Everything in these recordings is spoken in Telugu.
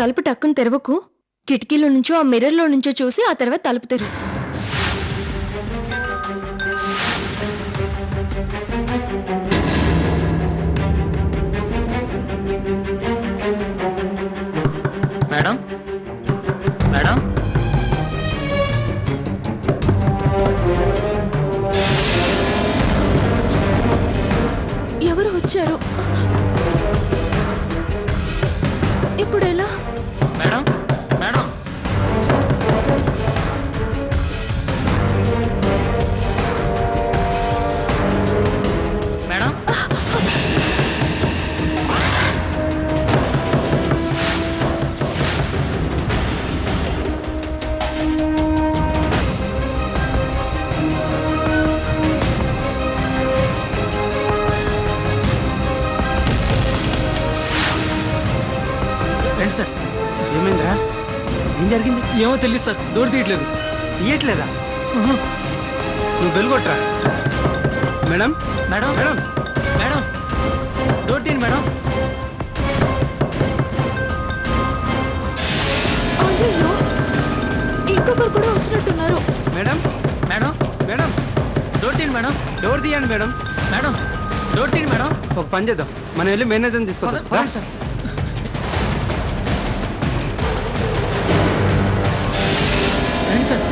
తలుపు టక్కుని తెరవకు. కిటికీలో నుంచో ఆ మిర్రర్లో నుంచో చూసి ఆ తర్వాత తలుపు తెరువు. మేడం మేడం ఎవరు వచ్చారు? ఇప్పుడు ఎలా? మేడం మేడం మేడం రండి సార్. ఏమైందిరా? ఏం జరిగింది? ఏమో తెలియదు సార్, డోర్ తీయట్లేదు. తీయట్లేదా? నువ్వు బెల్గొట్రా. Madam madam madam madam door తీయండి మేడం. అయ్యో, ఇంకొకరు కూడా వచ్చినట్టున్నారు. మేడం మేడం మేడం డోర్ తీయండి మేడం. డోర్ తీయండి మేడం. మేడం డోర్ తీయండి మేడం. ఒక పని చేద్దాం, మనం వెళ్ళి మేనేజర్ని తీసుకొద్దాం. రా. పదండి సార్. రండి సార్.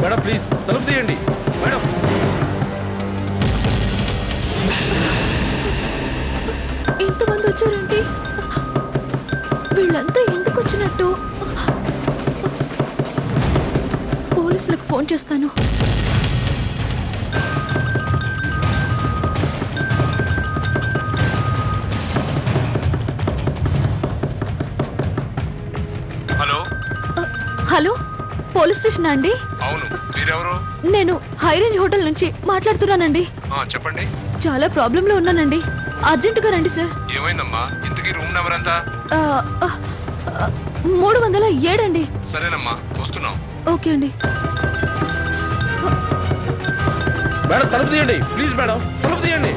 మేడం ప్లీజ్ తలుపు తీయండి మేడం. ఇంతమంది వచ్చారేంటి? వీళ్ళంతా ఎందుకు వచ్చినట్టు? పోలీసులకు ఫోన్ చేస్తాను. హలో హలో, పోలీస్ స్టేషన్ అండి? అవును, మీరెవరు? నేను హైరేంజ్ హోటల్ నుంచి మాట్లాడుతున్నానండి. చెప్పండి. చాలా ప్రాబ్లంలో ఉన్నానండి. అర్జెంటుగా రండి సార్. ఏమైందమ్మా? ఇంతకీ రూమ్ నెంబర్ ఎంత? 307 అండి. సరేనమ్మా, వస్తున్నాం. ఓకే అండి. మేడం తలుపు తీయండి ప్లీజ్. మేడం తలుపు తీయండి.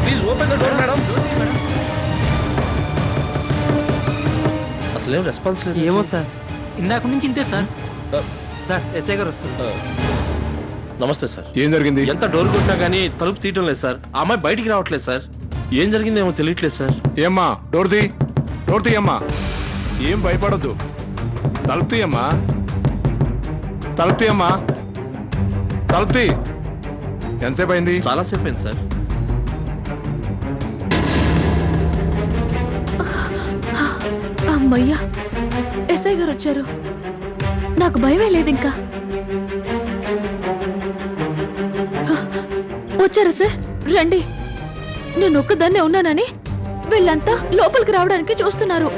Please open the door madam. అసలేం రెస్పాన్స్ లేదు. ఏమో సార్. ఇందాక నుంచి ఇంతే సార్. సార్ ఎస్ఐ గారు వస్తుంది. నమస్తే సార్. ఏం జరిగింది? ఎంత డోర్ కొట్టినా కానీ తలుపు తీయటం లేదు సార్. ఆ అమ్మాయి బయటికి రావట్లేదు సార్. ఏం జరిగిందేమో తెలియట్లేదు సార్. ఏమ్మా డోర్ తీ, డోర్ తీయమ్మా. ఏం భయపడద్దు, తలుపు తీయమ్మా, తలుపు తీయమ్మా, తలుపు తీ. ఎంతసేపు అయింది? చాలాసేపు అయింది సార్. అమ్మయ్యా, ఎస్ఐ గారు వచ్చారు. నాకు భయమే లేదు ఇంకా. వచ్చారా సార్? రండి. నేను ఒక్కదాన్నే ఉన్నానని వీళ్ళంతా లోపలికి రావడానికి చూస్తున్నారు.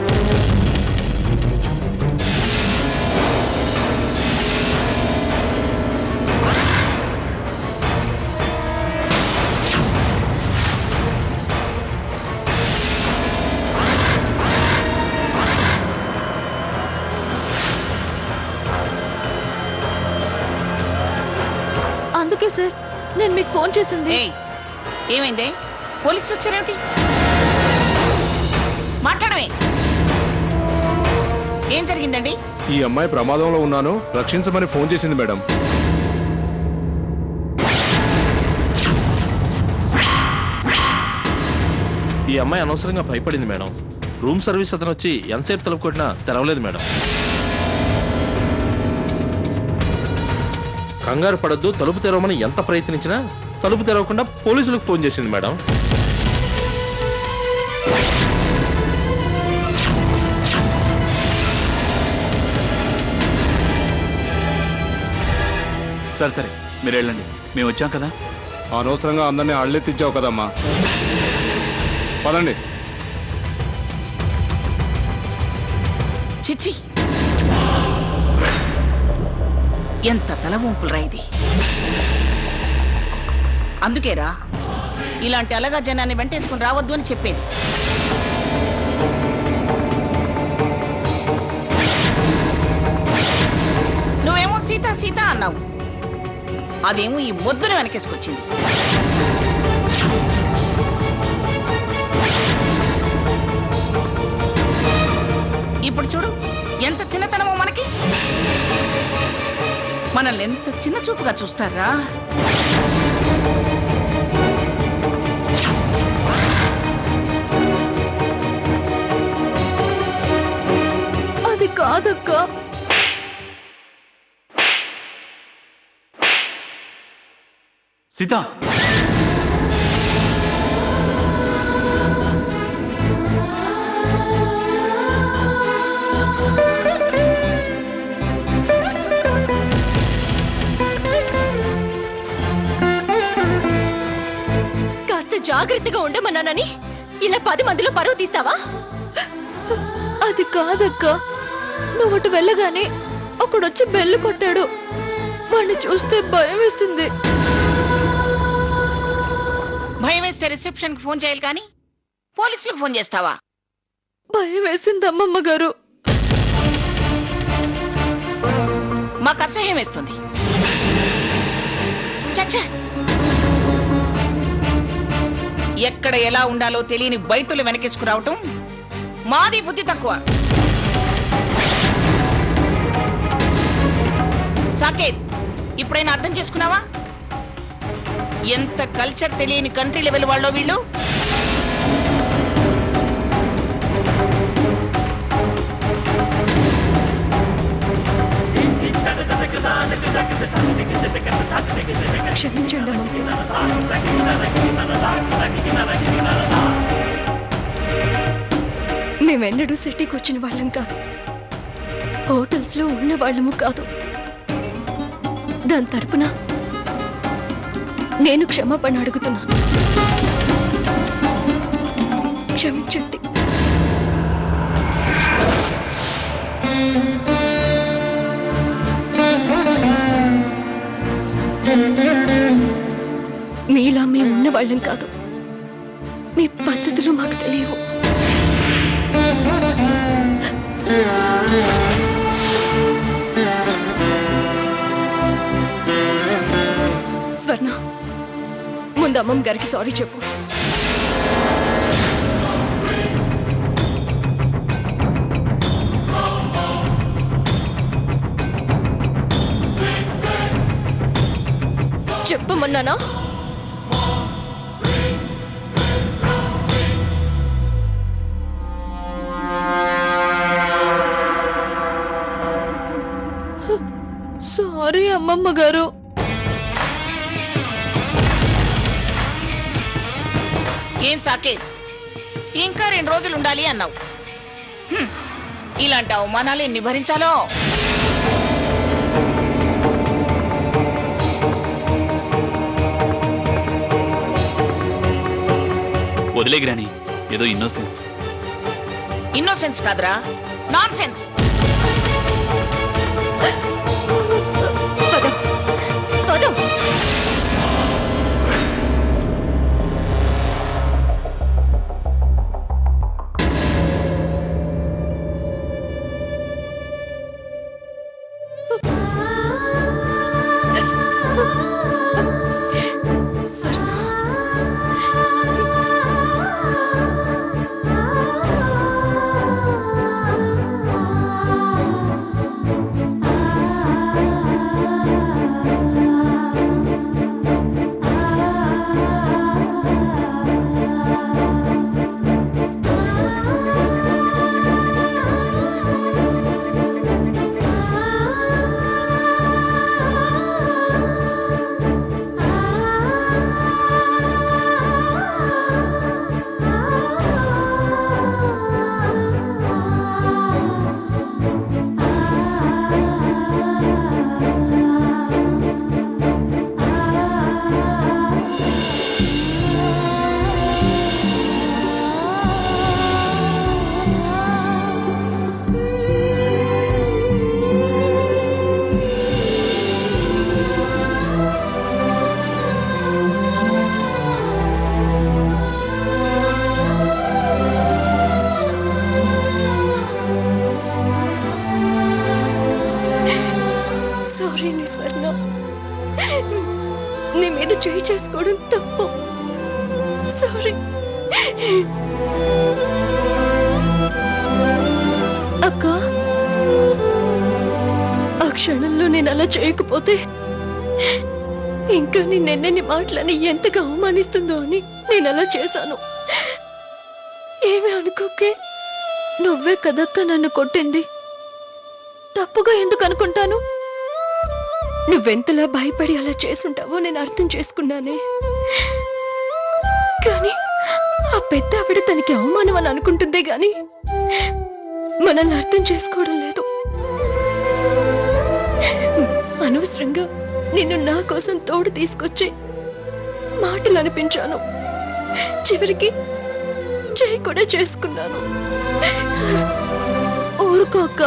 అందుకే సార్ నేను మీకు ఫోన్ చేసింది. ఏయ్, ఏమైంది? పోలీసులు వచ్చారేమిటి? మాట్లాడమే. ఏం జరిగిందండి? ఈ అమ్మాయి ప్రమాదంలో ఉన్నాను, రక్షించమని ఫోన్ చేసింది మేడం. ఈ అమ్మాయి అనవసరంగా భయపడింది మేడం. రూమ్ సర్వీస్ అతను వచ్చి ఎంతసేపు తలుపు కొట్టినా తెరవలేదు మేడం. కంగారు పడద్దు, తలుపు తెరవమని ఎంత ప్రయత్నించినా తలుపు తెరవకుండా పోలీసులకు ఫోన్ చేసింది మేడం. సరే మీరు వెళ్ళండి, మేము వచ్చాం కదా. అనవసరంగా అందరినీ అళ్ళెత్తించావు కదమ్మా. పదండి. చిచ్చి, ఎంత తలవంపులరా ఇది. అందుకేరా ఇలాంటి అలగా జనాన్ని వెంటేసుకుని రావద్దు అని చెప్పేది. నువ్వేమో సీత సీత అన్నావు, అదేమో ఈ మొద్దుని వెనకేసుకొచ్చింది. ఇప్పుడు చూడు ఎంత చిన్నతనమో మనకి. మనల్ని ఎంత చిన్న చూపుగా చూస్తారా. అది కాదక్క. సీత, కాస్త జాగ్రత్తగా ఉండమన్నానని ఇలా 10 మందిలో పరువు తీస్తావా? అది కాదక్క. నువ్వు అటు వెళ్ళగానే ఒకడొచ్చి బెల్లు కొట్టాడు. వాడిని చూస్తే భయం వేసింది. భయం వేస్తే రిసెప్షన్ కి ఫోన్ చేయాలి కానీ పోలీసులకు ఫోన్ చేస్తావా? భయం వేసింది అమ్మమ్మ గారు. మాకు అసహ్యం వేస్తుంది. చచ్చా, ఎక్కడ ఎలా ఉండాలో తెలియని బైతులు వెనకేసుకురావటం మాది బుద్ధి తక్కువ. సాకేత్, ఇప్పుడైనా అర్థం చేసుకున్నావా ఎంత కల్చర్ తెలియని కంట్రీ లెవెల్ వాళ్ళో వీళ్ళు? క్షమించండి అమ్మమ్మ గారు. మేమెన్నడూ సిటీకి వచ్చిన వాళ్ళం కాదు, హోటల్స్ లో ఉన్న వాళ్ళము కాదు. దాని తరపున నేను క్షమాపణ అడుగుతున్నాను. క్షమించండి. మీలా మేము ఉన్న వాళ్ళం కాదు. మీ పద్ధతులు మాకు తెలియవు. స్వర్ణ, ముందు అమ్మమ్మ గారికి సారీ చెప్పు. చెప్పమన్నానా? సారీ అమ్మమ్మ గారు. ఏం సాకేత్, ఇంకా 2 రోజులు ఉండాలి అన్నావు. ఇలాంటి అవమానాలు ఎన్ని భరించాలో. వదిలే గ్రాని, ఏదో ఇన్నోసెన్స్. ఇన్నోసెన్స్ కాదురా, నాన్ సెన్స్. నీ మీద చేయి చేసుకోవడం తప్పు. సారీ అక్క. ఆ క్షణంలో నేను అలా చేయకపోతే ఇంకా నిన్నెన్ని మాటలని ఎంతగా అవమానిస్తుందో అని నేను అలా చేశాను. ఏమీ అనుకోకే. నువ్వే కదక్క నన్ను కొట్టింది. తప్పుగా ఎందుకు అనుకుంటాను? నువ్వెంతలా భయపడి అలా చేసుంటావో నేను అర్థం చేసుకున్నానే. కానీ ఆ పెద్ద ఆవిడ తనకి అవమానం అని అనుకుంటుందే గాని మనల్ని అర్థం చేసుకోవడం లేదు. అనవసరంగా నిన్ను నా కోసం తోడు తీసుకొచ్చి మాటలు అనిపించాను. చివరికి చేయి కూడా చేసుకున్నాను. ఊరుకో అక్క.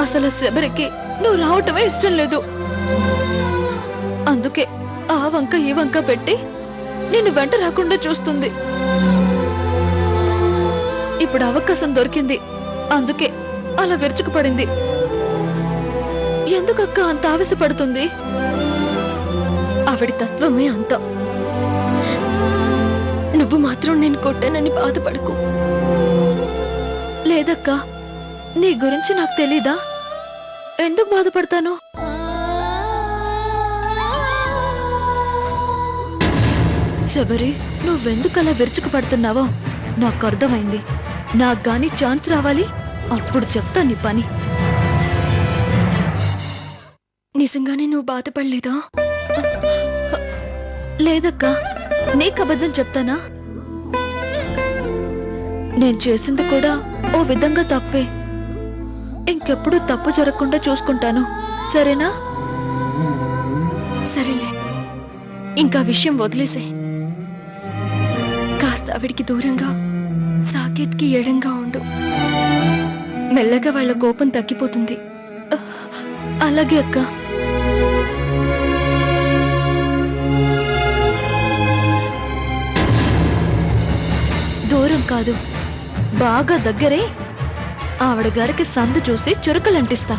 అసలు శబరికి నువ్వు రావటమే ఇష్టం లేదు. అందుకే ఆ వంక ఈ వంక పెట్టి నిన్ను వెంట రాకుండా చూస్తుంది. ఇప్పుడు అవకాశం దొరికింది, అందుకే అలా విరుచుకుపడింది. ఎందుకక్క అంత ఆవేశపడుతుంది? ఆవిడ తత్వమే అంత. నువ్వు మాత్రం నేను కొట్టానని బాధపడకు. లేదక్కా, నీ గురించి నాకు తెలీదా? ఎందుకు బాధపడతాను? శబరి, నువ్వెందుకలా విరుచుకుపడుతున్నావో నాకు అర్థమైంది. నాకు గాని ఛాన్స్ రావాలి, అప్పుడు చెప్తా నీ పని. నిజంగానే నువ్వు బాధపడలేదా? లేదక్కా, నీకు అబద్ధం చెప్తానా? నేను చేసింది కూడా ఓ విధంగా తప్పే. ఇంకెప్పుడు తప్పు జరగకుండా చూసుకుంటాను, సరేనా? సరేలే, ఇంకా విషయం వదిలేసే. కాస్త ఆవిడికి దూరంగా, సాకేత్కి ఎడంగా ఉండు. మెల్లగా వాళ్ళ కోపం తగ్గిపోతుంది. అలాగే అక్క. దూరం కాదు, బాగా దగ్గరే ఆవిడ గారికి సందు చూసి చురుకలంటిస్తా.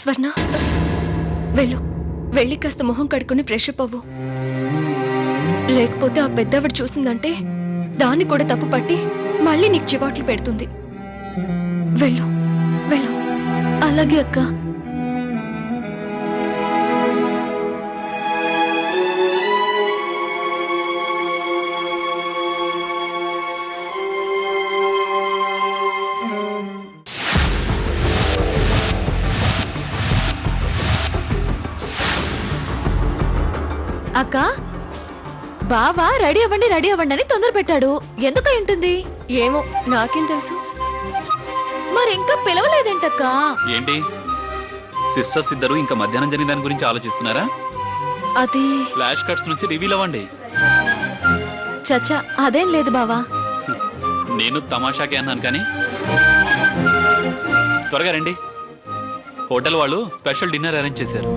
స్వర్ణ, వెళ్ళు. వెళ్ళి కాస్త మొహం కడుక్కుని ఫ్రెష్ అప్ అవ్వు. లేకపోతే ఆ పెద్దవిడ చూసిందంటే దాన్ని కూడా తప్పు పట్టి మళ్ళీ నీకు చివాట్లు పెడుతుంది. వెళ్ళు వెళ్ళు. అలాగే అక్క. అక్క, బావా రెడీ అవ్వండి అని తొందర పెట్టాడు. ఎందుకై ఉంటుంది? ఏమో, నాకేం తెలుసు. మరి ఇంకా పిలవలేదేంటక్కా? ఏంటి సిస్టర్స్ ఇద్దరు ఇంకా మధ్యాహ్నం జరిగిన దాని గురించి ఆలోచిస్తున్నారా? అది ఫ్లాష్ కట్స్ నుంచి రివీల్ అవ్వండి. చచ్చా, అదేం లేదు బావా. నేను తమాషాకే అన్నాను కానీ త్వరగా రండి. హోటల్ వాళ్ళు స్పెషల్ డిన్నర్ అరేంజ్ చేశారు.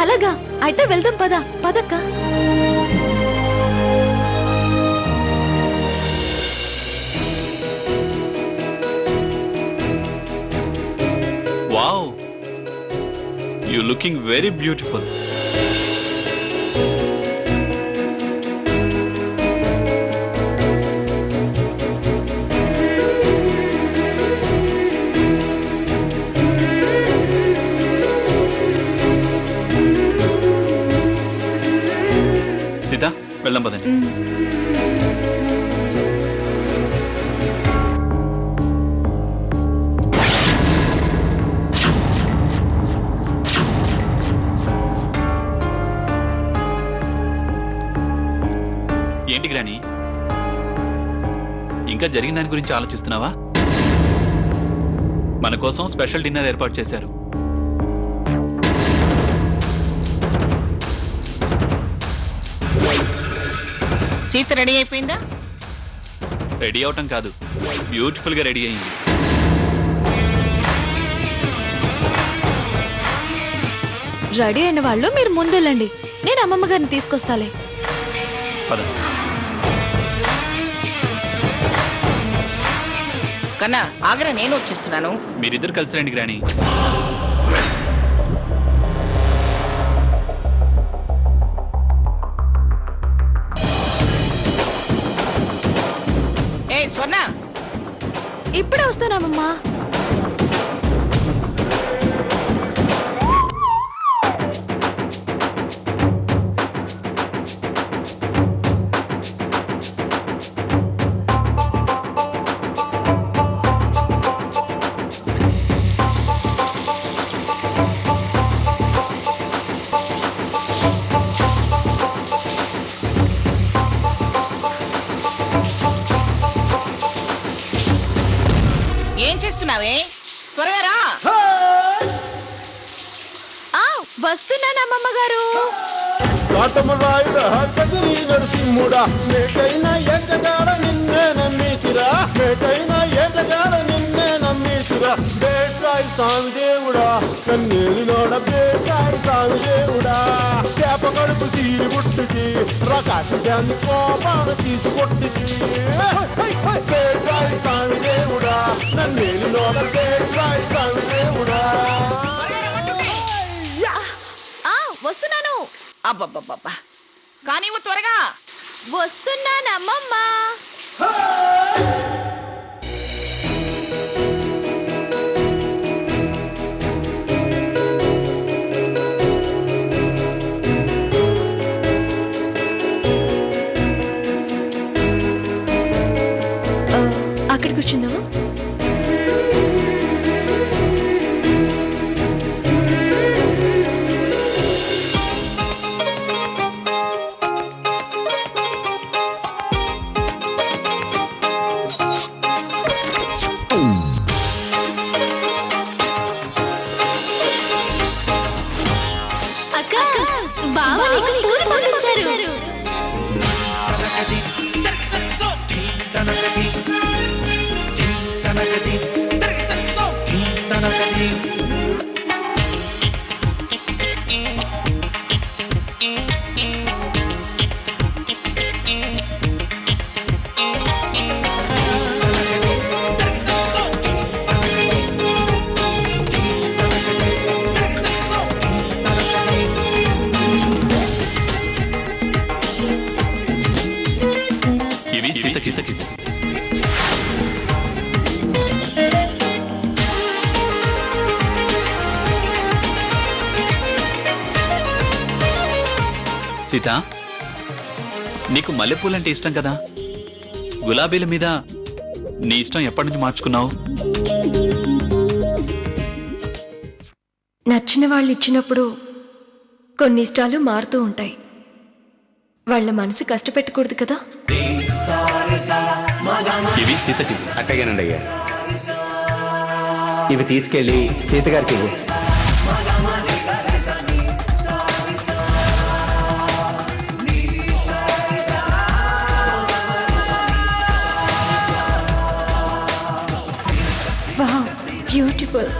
అలాగా, అయితే వెళ్దాం. పదక్క. Wow, you looking very beautiful. Sita, వెళ్దాం పదండి. ఏంటి గ్రాని, ఇంకా జరిగిన దాని గురించి ఆలోచిస్తున్నావా? మన కోసం స్పెషల్ డిన్నర్ ఏర్పాటు చేశారు. సీత రెడీ అయిపోయిందా? రెడీ అవటం కాదు, బ్యూటిఫుల్ గా రెడీ అయింది. రెడీ అయిన వాళ్ళు మీరు ముందెళ్ళండి, నేను అమ్మమ్మ గారిని తీసుకొస్తాలే. పద. కన్నా ఆగరా, నేను వచ్చేస్తున్నాను. మీరిద్దరు కలిసి రండి గ్రాని. ఏ స్వర్ణ, ఇప్పుడే వస్తానమ్మమ్మా. ఏం చేస్తున్నావే? త్వరగా రా. వస్తున్నానమ్మమ్మ గారు. కాటమరాయుడా కదిరి నరసింహుడా మేటైన ఏటగాడ నిన్నే నమ్మేసిరా, మేటైన ఏటగాడ నిన్నే నమ్మేసిరా. బేటాయి సాందేవుడా కన్నేలినోడ బేటాయి సాందేవుడా, చేప కడుపు తీరి పుట్టింది రకాటి దాన్ని కోపాన తీసి కొట్టింది. బేటాయి సాందేవుడా నన్నేలినోడ బేటాయి సాందేవుడా. వస్తున్నాను. అబ్బబ్బబ్బబ్బా, కానీ త్వరగా. వస్తున్నానమ్మమ్మా. అక్కడికి వచ్చిందామా? అక్క, బావ నీకు పూలు పంపించారు. ఇవి సీతకి. సీత, నీకు మల్లెపూలంటే ఇష్టం కదా, గులాబీల మీద నీ ఇష్టం ఎప్పటి నుంచి మార్చుకున్నావు? నచ్చిన వాళ్ళు ఇచ్చినప్పుడు కొన్ని ఇష్టాలు మారుతూ ఉంటాయి. వాళ్ళ మనసు కష్టపెట్టకూడదు కదా. ఇవి సీతకి. అట్టగేనండి అయ్యా. ఇవి తీసుకెళ్ళి సీతగారికి ఇవ్వు. Wow, beautiful.